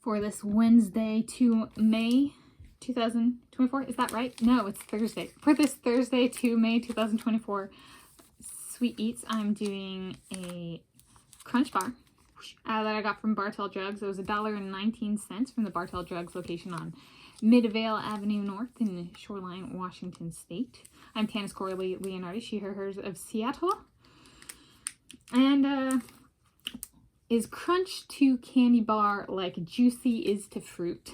for this Wednesday to May 2024. Is that right? No, it's Thursday. For this Thursday to May 2024 Sweet Eats, I'm doing a Crunch Bar that I got from Bartell Drugs. It was $1.19 from the Bartell Drugs location on Midvale Avenue North in Shoreline, Washington State. I'm Tanis Coralee Leonhardi, she, her, hers of Seattle. And is crunch to candy bar like juicy is to fruit?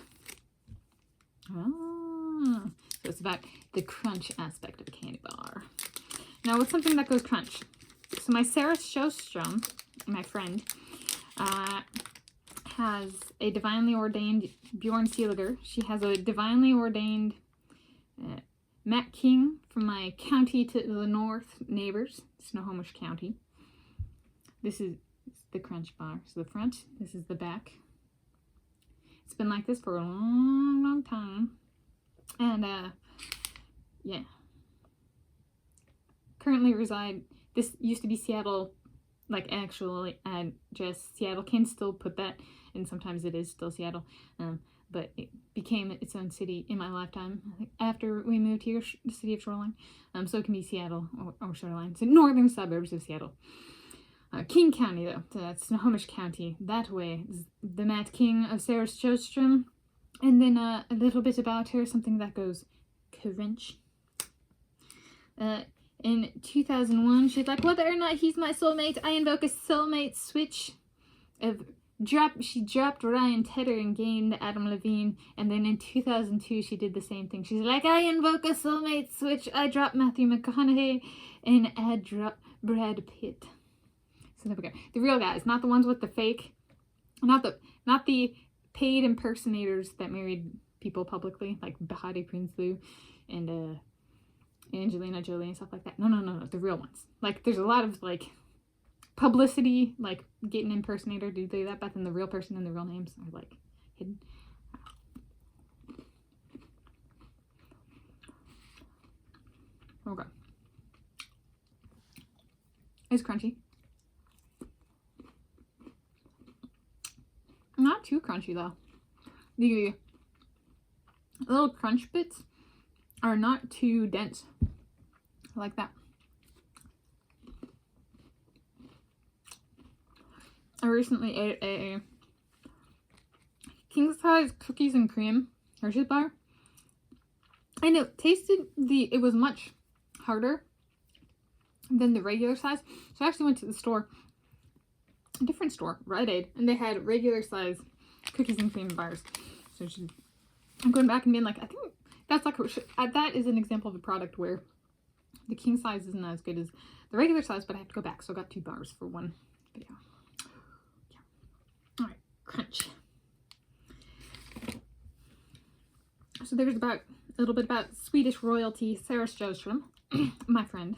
So it's about the crunch aspect of a candy bar. Now, what's something that goes crunch? So my Sarah Sjostrom, my friend, has a divinely ordained Bjorn Seeliger. She has a divinely ordained Matt King from my county to the north neighbors, Snohomish County. This is the crunch bar. So the front, this is the back. It's been like this for a long, long time. And, yeah. Currently reside, this used to be Seattle, like actually, just Seattle can still put that, and sometimes it is still Seattle, but it became its own city in my lifetime after we moved here, the city of Shoreline. So it can be Seattle or Shoreline. It's the northern suburbs of Seattle. King County, though, so that's Snohomish County. That way is the Matt King of Sarah Sjostrom. And then a little bit about her, something that goes crunch. In 2001, she's like, whether or not he's my soulmate, I invoke a soulmate switch. She dropped Ryan Tedder and gained Adam Levine. And then in 2002, she did the same thing. She's like, I invoke a soulmate switch. I drop Matthew McConaughey and I drop Brad Pitt. So there we go. The real guys, not the ones with the fake, not the paid impersonators that married people publicly, like Bahati Prinsloo and Angelina Jolie and stuff like that. No, the real ones. Like, there's a lot of, like, publicity, like, getting an impersonator to do that, but then the real person and the real names are, like, hidden. Okay. It's crunchy. Not too crunchy, though. The little crunch bits are not too dense. I like that. I recently ate a king-size cookies and cream Hershey's bar. And it tasted, it was much harder than the regular size. So I actually went to the store, a different store, Rite Aid, and they had regular size cookies and cream bars. So I'm going back and being like, I think that's like, that is an example of a product where the king size isn't as good as the regular size, but I have to go back. So I got 2 bars for one video. Yeah. All right, crunch. So there's a little bit about Swedish royalty, Sarah Sjostrom, my friend.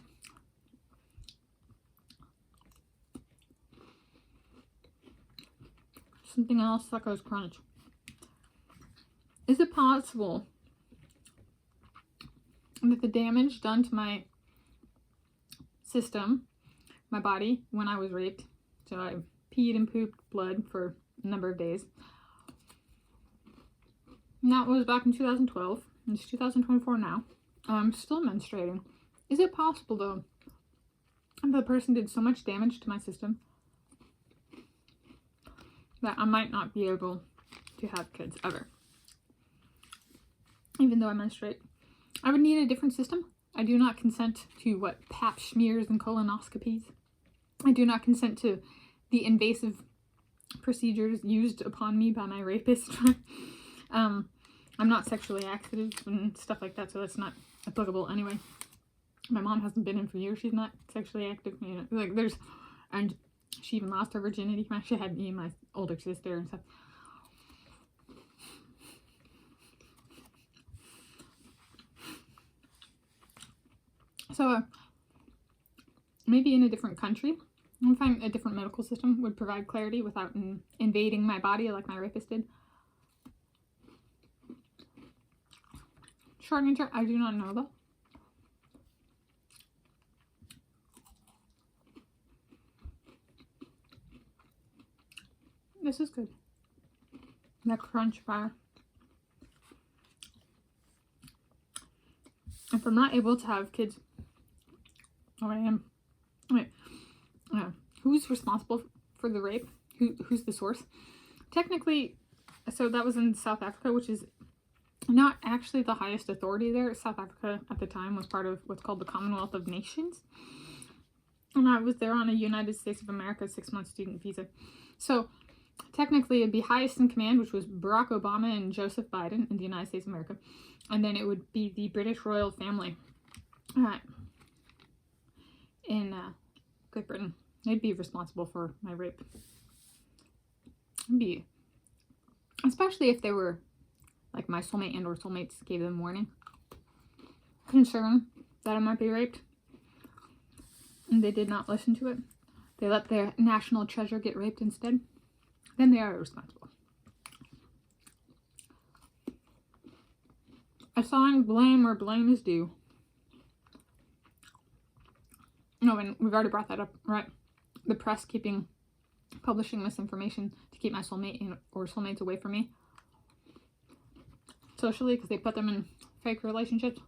Something else that goes crunch. Is it possible that the damage done to my system, my body, when I was raped, so I peed and pooped blood for a number of days, and that was back in 2012, and it's 2024 now, I'm still menstruating. Is it possible, though, that the person did so much damage to my system that I might not be able to have kids ever, even though I menstruate? I would need a different system. I do not consent to pap smears and colonoscopies. I do not consent to the invasive procedures used upon me by my rapist. I'm not sexually active and stuff like that, so that's not applicable anyway. My mom hasn't been in for years. She's not sexually active. You know, like and she even lost her virginity. She had me and my older sister and stuff. So, maybe in a different country, I find a different medical system would provide clarity without invading my body like my rapist did. Short answer, I do not know, though. This is good. The Crunch Bar. If I'm not able to have kids, oh, I am. Wait, who's responsible for the rape? Who's the source? Technically, so that was in South Africa, which is not actually the highest authority there. South Africa at the time was part of what's called the Commonwealth of Nations. And I was there on a United States of America 6-month student visa. So technically it'd be highest in command, which was Barack Obama and Joseph Biden in the United States of America. And then it would be the British royal family in Great Britain. They'd be responsible for my rape. Especially if they were like my soulmate and or soulmates gave them warning, concern that I might be raped, and they did not listen to it. They let their national treasure get raped instead. Then they are responsible. Assign blame where blame is due. No, and we've already brought that up, right? The press publishing misinformation to keep my soulmate or soulmates away from me socially, because they put them in fake relationships.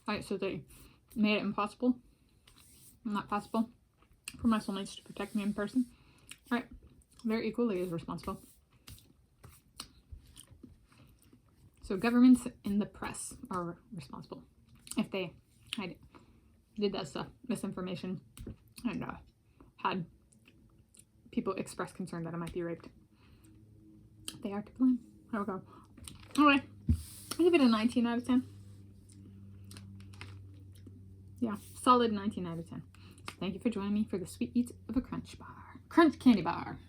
Right, so they made it impossible, not possible, for my soulmates to protect me in person. Right, they're equally as responsible. So governments and the press are responsible if they did that stuff, misinformation, and had people express concern that I might be raped. They are to blame. There we go. Anyway, I give it a 19 out of 10. Yeah, solid 19 out of 10. So thank you for joining me for the sweet eats of a crunch candy bar.